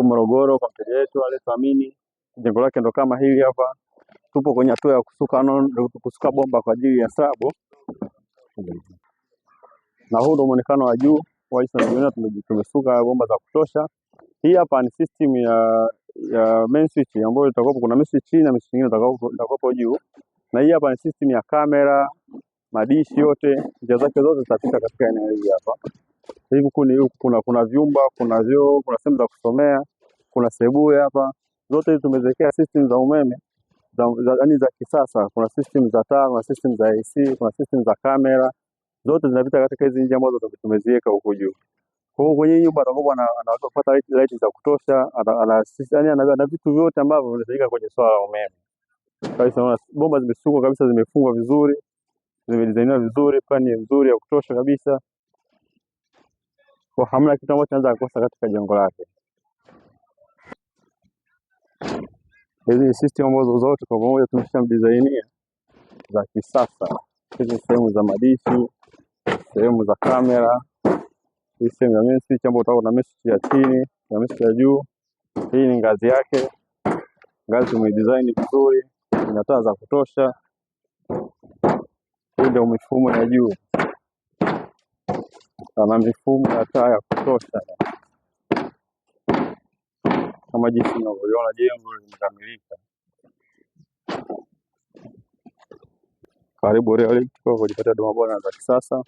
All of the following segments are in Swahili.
Morogoro kwa mteja wetu aliyetuamini. Jengo lake ndo kama hili hapa. Tupo kwenye hatua ya kusuka bomba kwa ajili ya slab. Na huu ndo muonekano wa juu wa hii slab. Tumesuka bomba za kutosha. Hii hapa ni system ya main switch ambayo itakuwa kuna main switch chini na main switch nyingine itakuwa juu. Na hii hapa ni system ya kamera, madishi yote, njia zake zote zitapita katika eneo hili hapa. Hivi kuna vyumba, kuna vyoo, kuna sehemu za kusomea, kuna sebule hapa. Zote hizi tumeziwekea system za umeme za kisasa. Kuna system za taa, kuna system za AC, kuna system za kamera. Zote zinapita katika hizi njia ambazo tumeziweka huko juu. Kwa hiyo kwenye nyumba atakuwa anaweza kupata light za kutosha, ana vitu vyote ambavyo vinahitajika kwenye swala la umeme. Kabisa bomba zimesukwa kabisa, zimefungwa vizuri, zimedesigniwa vizuri, plani nzuri ya kutosha kabisa. Kwa hamna kitu ambacho kinaweza kukosa katika jengo lake. Hizi ni system ambazo zote kwa pamoja tumeshamdesignia za kisasa. Hizi sehemu za madishi, sehemu za kamera, hii sehemu ya main switch ambayo utaona main switch ya chini na main switch ya juu. Hii ni ngazi yake. Ngazi tumedesign vizuri, ina taa za kutosha. Hii ndio mifumo ya juu. Ana mifumo ya taa ya kutosha. Kama jinsi unavyoona jengo limekamilika. Karibu Reality kwa kujipata huduma bora za kisasa.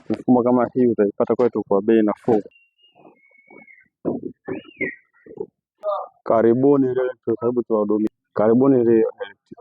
Mifumo kama hii utaipata kwetu kwa bei nafuu. Karibuni Reality, karibu tuwahudumie. Karibuni Reality.